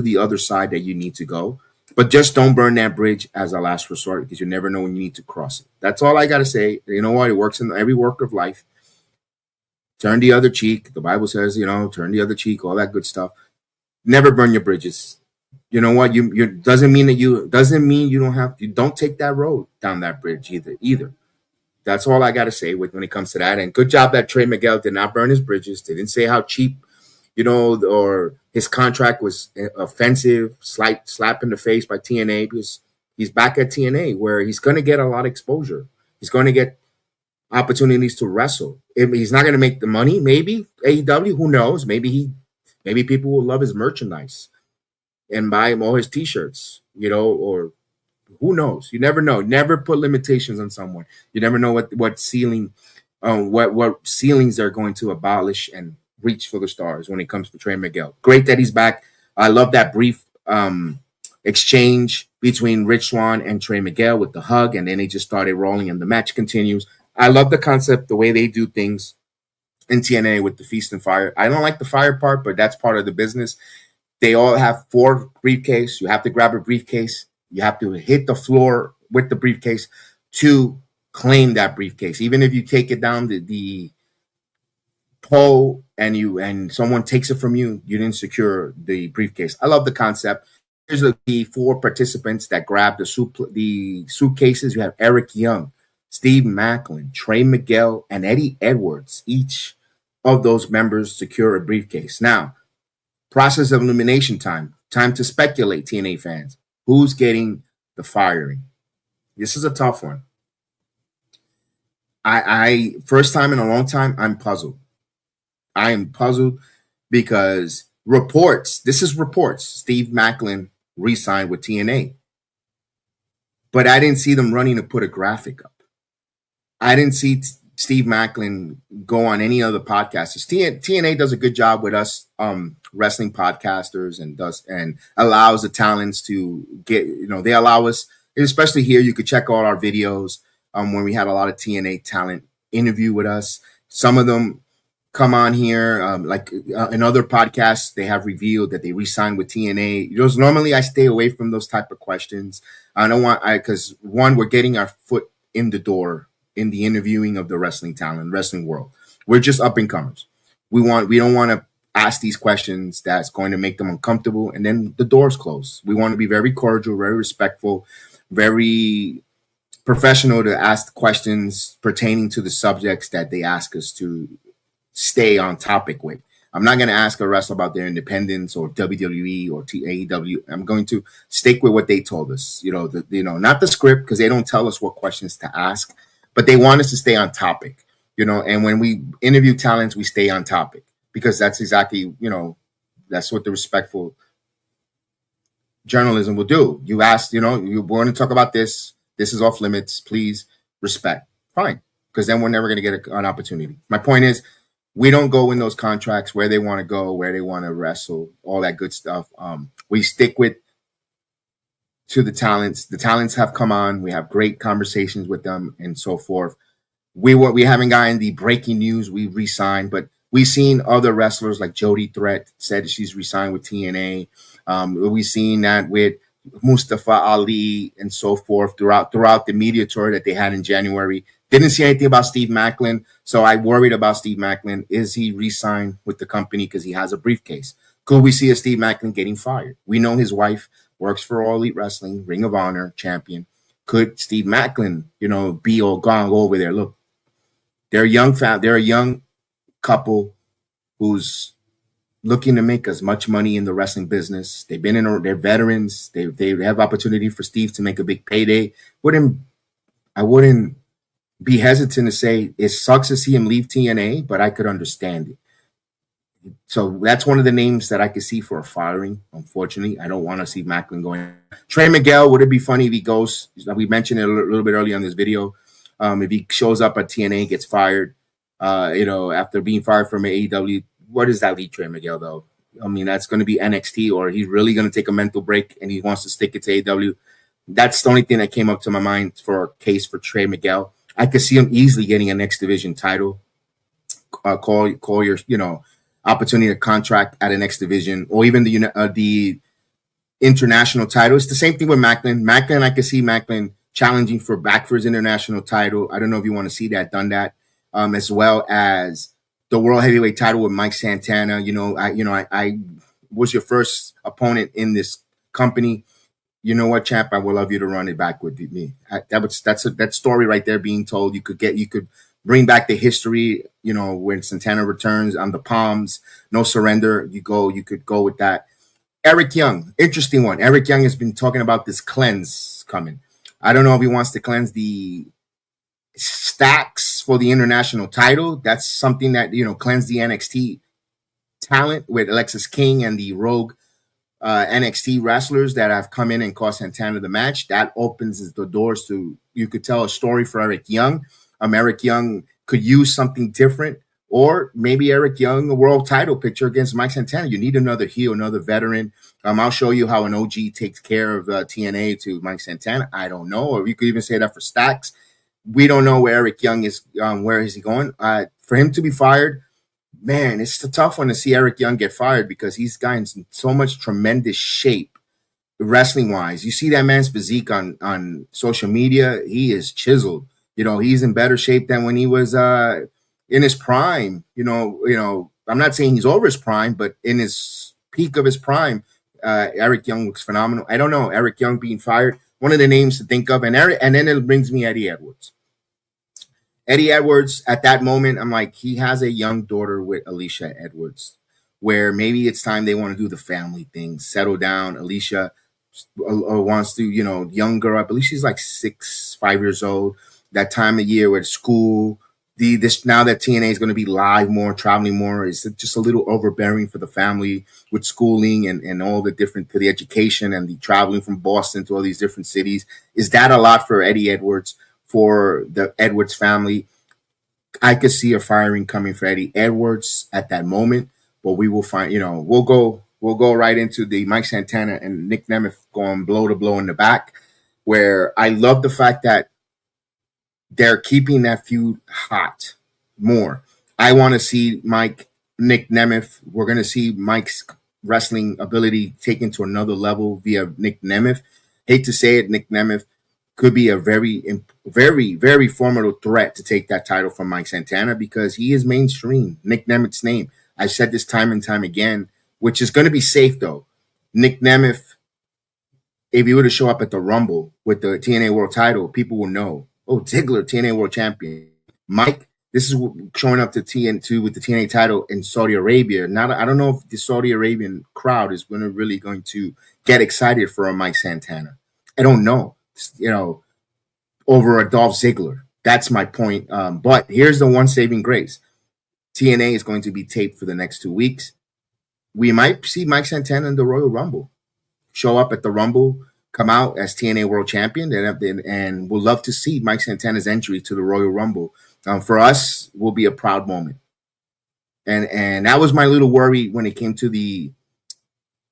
Speaker 2: the other side that you need to go. But just don't burn that bridge as a last resort, because you never know when you need to cross it. That's all I got to say. You know what? It works in every work of life. Turn the other cheek. The Bible says, turn the other cheek, all that good stuff. Never burn your bridges. You know what? Doesn't mean you don't take that road down that bridge either. That's all I got to say when it comes to that. And good job that Trey Miguel did not burn his bridges. They didn't say how cheap, or his contract was offensive, slight slap in the face by TNA, because he's back at TNA where he's going to get a lot of exposure. He's going to get opportunities to wrestle. He's not going to make the money, maybe AEW, who knows? Maybe people will love his merchandise and buy him all his T-shirts, or who knows? You never know. Never put limitations on someone. You never know what ceilings they're going to abolish and reach for the stars when it comes to Trey Miguel. Great that he's back. I love that brief exchange between Rich Swann and Trey Miguel with the hug, and then they just started rolling and the match continues. I love the concept, the way they do things in TNA with the Feast and Fire. I don't like the fire part, but that's part of the business. They all have 4 briefcase. You have to grab a briefcase. You have to hit the floor with the briefcase to claim that briefcase. Even if you take it down the pole and someone takes it from you, you didn't secure the briefcase. I love the concept. Here's the 4 participants that grabbed the suitcases. You have Eric Young, Steve Macklin, Trey Miguel, and Eddie Edwards. Each of those members secure a briefcase. Now, process of elimination time. Time to speculate, TNA fans. Who's getting the firing? This is a tough one. I first time in a long time, I'm puzzled. I am puzzled because this is reports. Steve Macklin re-signed with TNA. But I didn't see them running to put a graphic up. I didn't see Steve Macklin go on any other podcasters. TNA does a good job with us wrestling podcasters and allows the talents to get, they allow us, especially here, you could check out our videos when we had a lot of TNA talent interview with us. Some of them come on here, in other podcasts, they have revealed that they re-signed with TNA. Normally I stay away from those type of questions. I don't want, because one, we're getting our foot in the door in the interviewing of the wrestling talent, wrestling world. We're just up and comers. We don't want to ask these questions that's going to make them uncomfortable, and then the doors close. We want to be very cordial, very respectful, very professional to ask questions pertaining to the subjects that they ask us to stay on topic with. I'm not going to ask a wrestler about their independence or WWE or AEW. I'm going to stick with what they told us. Not the script, because they don't tell us what questions to ask, but they want us to stay on topic. And when we interview talents, we stay on topic, because that's exactly, that's what the respectful journalism will do. You ask, you want to talk about this. This is off limits. Please respect. Fine, because then we're never going to get an opportunity. My point is, we don't go in those contracts where they want to go, where they want to wrestle, all that good stuff. We stick to the talents. The talents have come on. We have great conversations with them and so forth. We haven't gotten the breaking news. We re-signed, but we've seen other wrestlers like Jody Threat said she's re-signed with TNA. We've seen that with Mustafa Ali and so forth throughout the media tour that they had in January. Didn't see anything about Steve Macklin, so I worried about Steve Macklin. Is he re-signed with the company because he has a briefcase? Could we see a Steve Macklin getting fired? We know his wife works for All Elite Wrestling, Ring of Honor champion. Could Steve Macklin, be all gone over there? Look, they're a young couple who's looking to make as much money in the wrestling business. They're veterans. They have opportunity for Steve to make a big payday. I wouldn't be hesitant to say it sucks to see him leave TNA, but I could understand it. So that's one of the names that I could see for a firing. Unfortunately, I don't want to see Macklin going. Trey Miguel, would it be funny if he goes? We mentioned it a little bit earlier on this video. If he shows up at TNA, gets fired, after being fired from AEW, where does that lead Trey Miguel, though? I mean, that's going to be NXT, or he's really going to take a mental break and he wants to stick it to AEW. That's the only thing that came up to my mind for a case for Trey Miguel. I could see him easily getting a next division title. Call your, opportunity to contract at an X division, or even the international title. It's the same thing with Macklin. I could see Macklin challenging back for his international title. I don't know if you want to see that done that, as well as the world heavyweight title with Mike Santana. I was your first opponent in this company. You know what, champ? I would love you to run it back with me. That story right there being told. You could bring back the history. When Santana returns on the Palms, no surrender. You could go with that. Eric Young, interesting one. Eric Young has been talking about this cleanse coming. I don't know if he wants to cleanse the stacks for the international title. That's something that cleanse the NXT talent with Alexis King and the Rogue NXT wrestlers that have come in and cost Santana the match. That opens the doors to, you could tell a story for Eric Young. Eric Young could use something different, or maybe Eric Young, a world title picture against Mike Santana. You need another heel, another veteran. I'll show you how an OG takes care of TNA to Mike Santana. I don't know, or you could even say that for Stacks. We don't know where Eric Young is. Where is he going? For him to be fired, man, it's a tough one to see Eric Young get fired, because he's gotten so much tremendous shape wrestling wise. You see that man's physique on social media. He is chiseled. He's in better shape than when he was in his prime. I'm not saying he's over his prime, but in his peak of his prime, Eric Young looks phenomenal. I don't know, Eric Young being fired, one of the names to think of, and then it brings me Eddie Edwards. Eddie Edwards, at that moment, I'm like, he has a young daughter with Alicia Edwards, where maybe it's time they want to do the family thing, settle down. Alicia wants to, young girl. I believe she's like 5 years old. That time of year where school, this now that TNA is going to be live more, traveling more, is just a little overbearing for the family with schooling and all the different, for the education and the traveling from Boston to all these different cities. Is that a lot for Eddie Edwards, for the Edwards family? I could see a firing coming for Eddie Edwards at that moment, but we will find, we'll go right into the Mike Santana and Nick Nemeth going blow to blow in the back, where I love the fact that they're keeping that feud hot more. I want to see Nick Nemeth. We're going to see Mike's wrestling ability taken to another level via Nick Nemeth. Hate to say it, Nick Nemeth could be a very, very, very formidable threat to take that title from Mike Santana, because he is mainstream. Nick Nemeth's name. I've said this time and time again, which is going to be safe though. Nick Nemeth, if he were to show up at the Rumble with the TNA World title, people will know. Oh, Ziggler, TNA World Champion. Mike, this is showing up to TN2 with the TNA title in Saudi Arabia. Now, I don't know if the Saudi Arabian crowd is really going to get excited for a Mike Santana. I don't know, over a Dolph Ziggler. That's my point. But here's the one saving grace. TNA is going to be taped for the next 2 weeks. We might see Mike Santana in the Royal Rumble. Show up at the Rumble, come out as TNA World Champion, and we'll love to see Mike Santana's entry to the Royal Rumble. For us, will be a proud moment. And that was my little worry when it came to the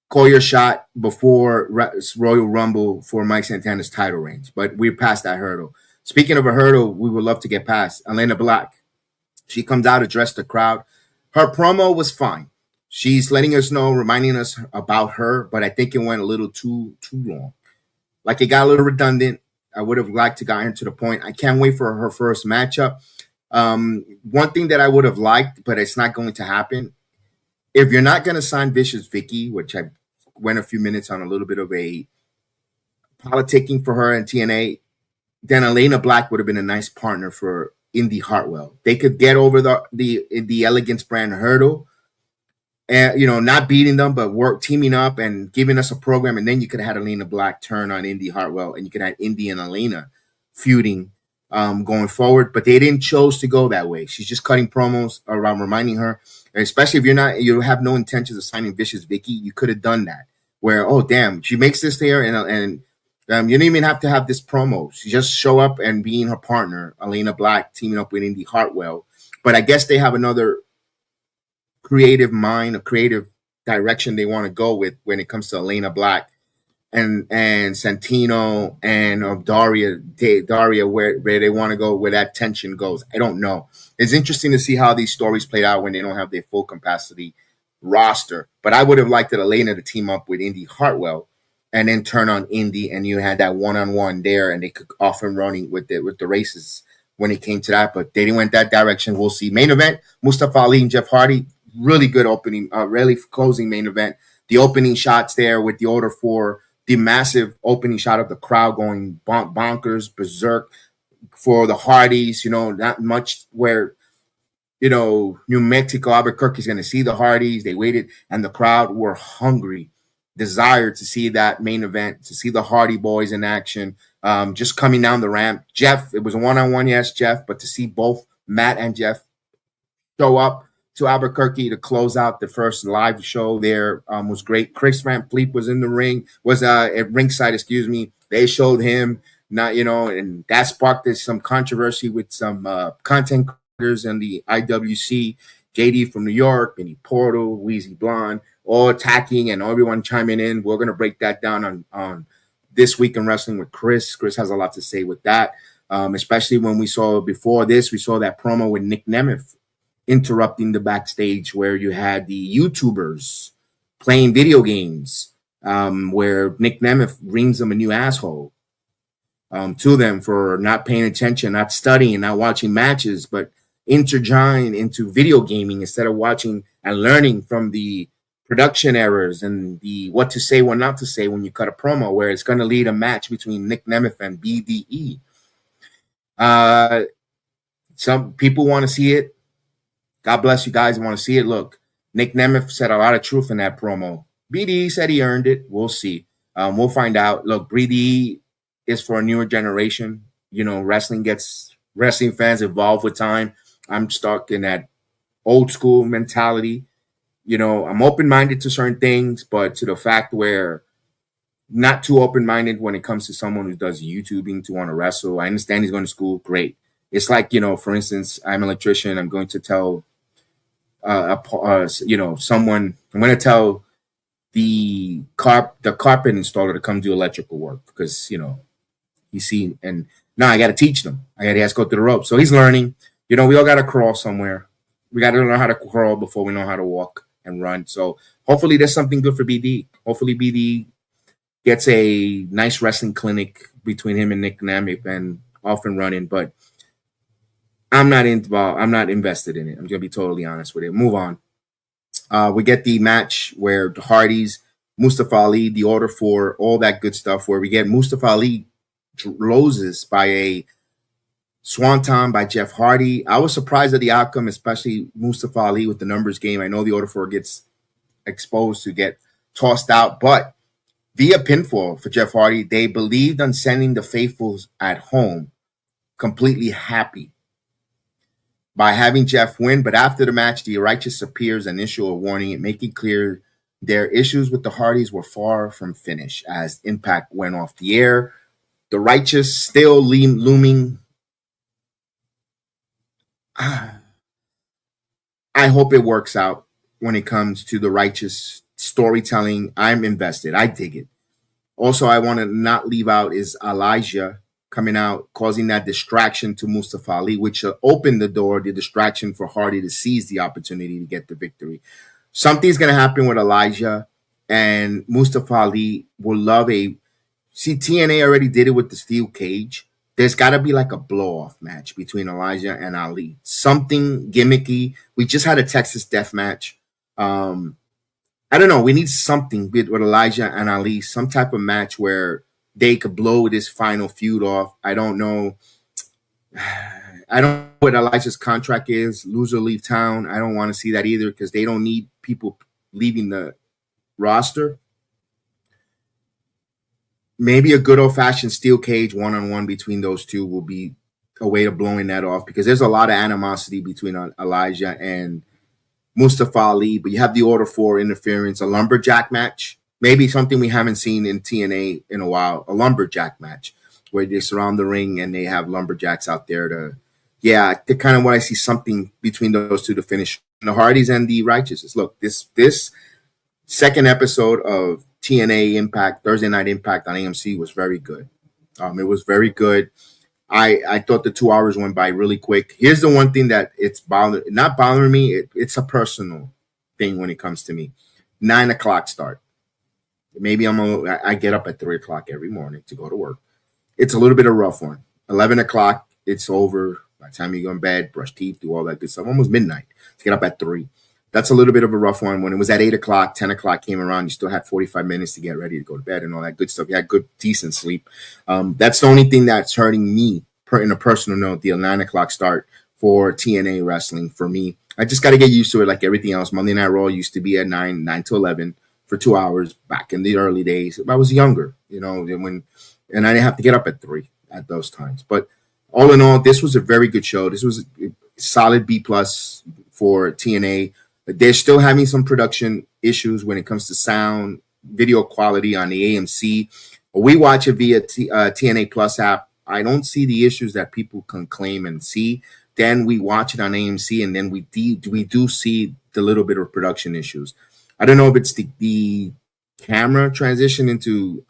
Speaker 2: Collier shot before Royal Rumble for Mike Santana's title range. But we're past that hurdle. Speaking of a hurdle we would love to get past, Elena Black. She comes out, addressed the crowd. Her promo was fine. She's letting us know, reminding us about her, but I think it went a little too long. Like, it got a little redundant. I would have liked to get into the point. I can't wait for her first matchup. One thing that I would have liked, but it's not going to happen. If you're not going to sign Vicious Vicky, which I went a few minutes on a little bit of a politicking for her in TNA, then Elena Black would have been a nice partner for Indy Hartwell. They could get over the Elegance brand hurdle, and not beating them, but teaming up and giving us a program, and then you could have had Elena Black turn on Indy Hartwell, and you could have Indy and Elena feuding going forward. But they didn't choose to go that way. She's just cutting promos around, reminding her, and especially if you have no intentions of signing Vicious Vicky, you could have done that. Where, oh damn, she makes this there, and you don't even have to have this promo. She just show up and being her partner, Elena Black, teaming up with Indy Hartwell. But I guess they have another creative mind, a creative direction they want to go with when it comes to Elena Black and Santino and Daria, where they want to go, where that tension goes. I don't know. It's interesting to see how these stories played out when they don't have their full capacity roster. But I would have liked Elena to team up with Indy Hartwell and then turn on Indy, and you had that one-on-one there, and they could often running with the races when it came to that. But they didn't went that direction. We'll see. Main event, Mustafa Ali and Jeff Hardy. Really good opening, really closing main event. The opening shots there with the order for the massive opening shot of the crowd going bonkers, berserk for the Hardys. Not much where, New Mexico, Albuquerque is going to see the Hardys. They waited, and the crowd were hungry, desired to see that main event, to see the Hardy Boys in action, just coming down the ramp. Jeff, it was a one-on-one, yes, Jeff, but to see both Matt and Jeff show up to Albuquerque to close out the first live show there was great. Chris Van Fleet was in the ring, was at ringside, excuse me. They showed him, and that sparked some controversy with some content creators and the IWC, JD from New York, Benny Portal, Wheezy Blonde, all attacking and everyone chiming in. We're going to break that down on This Week in Wrestling with Chris. Chris has a lot to say with that, especially when we saw that promo with Nick Nemeth interrupting the backstage, where you had the YouTubers playing video games, where Nick Nemeth brings them a new asshole to them for not paying attention, not studying, not watching matches, but intertwined into video gaming instead of watching and learning from the production errors and the what to say, what not to say when you cut a promo, where it's going to lead a match between Nick Nemeth and BDE. Some people want to see it. God bless you guys. Want to see it. Look, Nick Nemeth said a lot of truth in that promo. BD said he earned it. We'll see. We'll find out. Look, BD is for a newer generation. You know, wrestling fans evolve with time. I'm stuck in that old school mentality. You know, I'm open-minded to certain things, but to the fact where not too open-minded when it comes to someone who does YouTubing to want to wrestle. I understand he's going to school. Great. It's like, you know, for instance, I'm an electrician. I'm going to tell, someone, I'm going to tell the carpet installer to come do electrical work because, you know, he's seen, and now I got to teach them. He has to go through the ropes. So he's learning. You know, we all got to crawl somewhere. We got to learn how to crawl before we know how to walk and run. So hopefully there's something good for BD. Hopefully BD gets a nice wrestling clinic between him and Nick Nemeth and off and running. But I'm not involved. I'm not invested in it. I'm going to be totally honest with it. Move on. We get the match where the Hardys, Mustafa Ali, the Order 4, all that good stuff, where we get Mustafa Ali loses by a swanton by Jeff Hardy. I was surprised at the outcome, especially Mustafa Ali with the numbers game. I know the Order 4 gets exposed to get tossed out, but via pinfall for Jeff Hardy, they believed on sending the faithfuls at home completely happy by having Jeff win. But after the match, the Righteous appears and issue a warning, making clear their issues with the Hardys were far from finished as Impact went off the air. The Righteous still looming. I hope it works out when it comes to the Righteous storytelling. I'm invested. I dig it. Also, I want to not leave out is Elijah coming out, causing that distraction to Mustafa Ali, which opened the door, the distraction for Hardy to seize the opportunity to get the victory. Something's going to happen with Elijah, and Mustafa Ali will love TNA already did it with the steel cage. There's got to be like a blow-off match between Elijah and Ali. Something gimmicky. We just had a Texas death match. I don't know. We need something with Elijah and Ali, some type of match where they could blow this final feud off. I don't know. I don't know what Elijah's contract is. Lose or leave town. I don't want to see that either because they don't need people leaving the roster. Maybe a good old-fashioned steel cage one-on-one between those two will be a way of blowing that off because there's a lot of animosity between Elijah and Mustafa Ali, but you have the Order 4 interference, a lumberjack match, maybe something we haven't seen in TNA in a while, a lumberjack match where they surround the ring and they have lumberjacks out there to kind of what I see something between those two to finish the Hardys and the Righteous. Look, this second episode of TNA Impact, Thursday Night Impact on AMC was very good. It was very good. I thought the 2 hours went by really quick. Here's the one thing that not bothering me. It's a personal thing when it comes to me. 9 o'clock start. Maybe I get up at 3 o'clock every morning to go to work. It's a little bit of a rough one. 11 o'clock, it's over. By the time you go in bed, brush teeth, do all that good stuff. Almost midnight to get up at 3. That's a little bit of a rough one. When it was at 8 o'clock, 10 o'clock came around, you still had 45 minutes to get ready to go to bed and all that good stuff. You had good, decent sleep. That's the only thing that's hurting me in a personal note, the 9 o'clock start for TNA wrestling for me. I just got to get used to it like everything else. Monday Night Raw used to be at 9 to 11 for 2 hours back in the early days. I was younger, and I didn't have to get up at 3 at those times. But all in all, this was a very good show. This was a solid B+ for TNA. They're still having some production issues when it comes to sound, video quality on the AMC. We watch it via TNA Plus app. I don't see the issues that people can claim and see. Then we watch it on AMC, and then we do see the little bit of production issues. I don't know if it's the camera transition into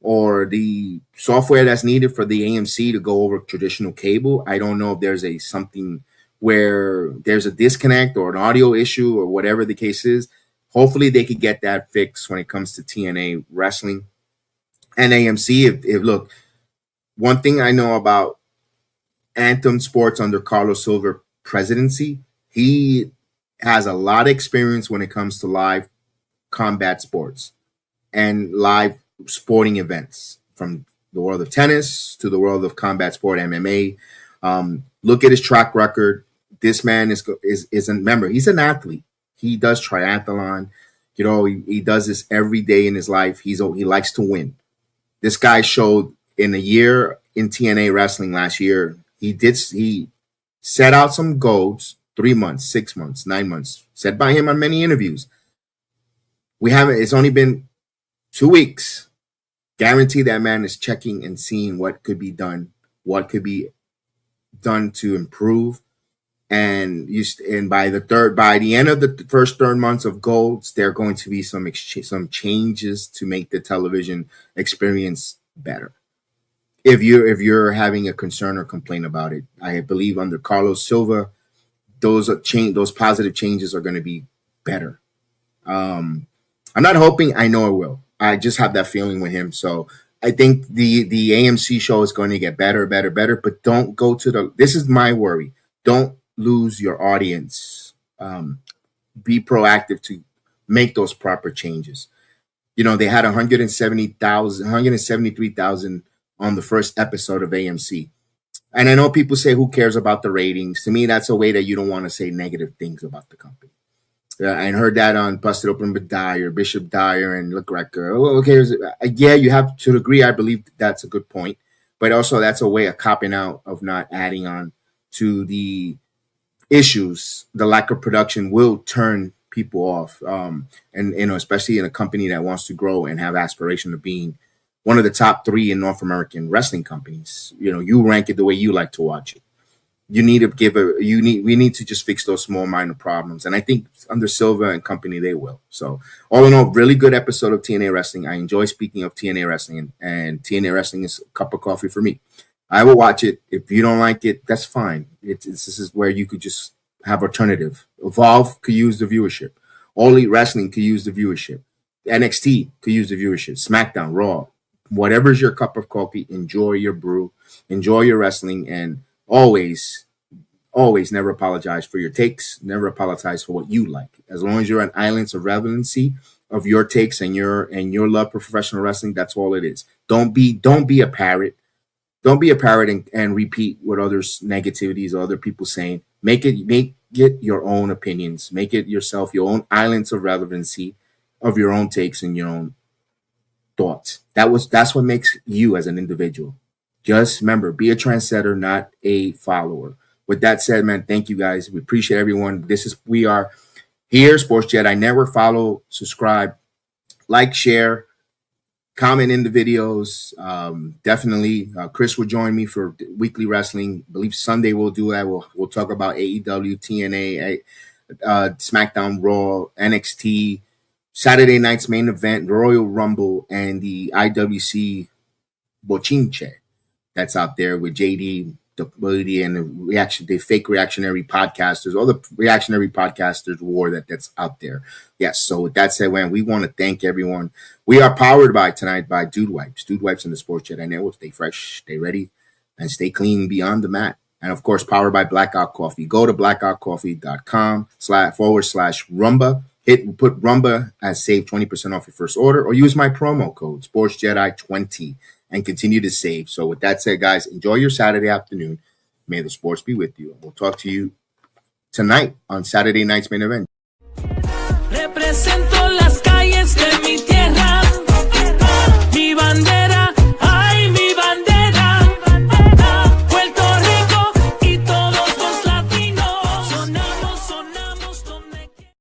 Speaker 2: or the software that's needed for the AMC to go over traditional cable. I don't know if there's something where there's a disconnect or an audio issue or whatever the case is. Hopefully they could get that fixed when it comes to TNA wrestling and AMC. If look, one thing I know about Anthem Sports under Carlos Silver presidency, he has a lot of experience when it comes to live combat sports and live sporting events, from the world of tennis to the world of combat sport, MMA. Look at his track record. This man is a member. He's an athlete. He does triathlon. You know, he does this every day in his life. He likes to win. This guy showed in a year in TNA wrestling last year, he set out some goals, 3 months, 6 months, 9 months, said by him on many interviews. It's only been 2 weeks. Guarantee that man is checking and seeing what could be done, what could be done to improve. And by the end of the first 3 months of Golds, there are going to be some changes to make the television experience better. If you're having a concern or complaint about it, I believe under Carlos Silva, those positive changes are going to be better. I'm not hoping. I know it will. I just have that feeling with him. So I think the AMC show is going to get better. But don't go to this is my worry. Don't lose your audience. Be proactive to make those proper changes. You know, they had 173,000 on the first episode of AMC. And I know people say, who cares about the ratings? To me, that's a way that you don't want to say negative things about the company. I heard that on Busted Open with Bishop Dyer and Look Recker. Oh, okay. Yeah, you have to agree. I believe that's a good point. But also that's a way of copping out of not adding on to the issues. The lack of production will turn people off. And, you know, especially in a company that wants to grow and have aspiration of being one of the top 3 in North American wrestling companies. You know, you rank it the way you like to watch it. We need to just fix those small minor problems. And I think under Silva and company, they will. So all in all, really good episode of TNA Wrestling. I enjoy speaking of TNA Wrestling, and TNA Wrestling is a cup of coffee for me. I will watch it. If you don't like it, that's fine. This is where you could just have alternative. Evolve could use the viewership. All Elite Wrestling could use the viewership. NXT could use the viewership. SmackDown, Raw, whatever's your cup of coffee, enjoy your brew, enjoy your wrestling, and always never apologize for your takes. Never apologize for what you like. As long as you're an island of relevancy of your takes and your love for professional wrestling, that's all it is. Don't be a parrot. Don't be a parrot and repeat what others' negativities or other people saying. Make it your own opinions. Make it yourself, your own islands of relevancy of your own takes and your own thoughts. That's what makes you as an individual. Just remember, be a trendsetter, not a follower. With that said, man, thank you guys. We appreciate everyone. We are here, Sports Jedi Network. Follow, subscribe, like, share, comment in the videos. Definitely, Chris will join me for weekly wrestling. I believe Sunday we'll do that. We'll talk about AEW, TNA, SmackDown, Raw, NXT, Saturday night's main event, Royal Rumble, and the IWC Bochinche that's out there with JD, the Buddy, and the fake reactionary podcasters, all the reactionary podcasters war that's out there. Yes. So with that said, man, we want to thank everyone. We are powered by Dude Wipes. Dude Wipes and the Sports Jedi Network. Stay fresh, stay ready, and stay clean beyond the mat. And of course, powered by Blackout Coffee. Go to blackoutcoffee.com/rumba. Put Rumba as save 20% off your first order, or use my promo code SportsJedi20 and continue to save. So with that said, guys, enjoy your Saturday afternoon. May the sports be with you. We'll talk to you tonight on Saturday night's main event.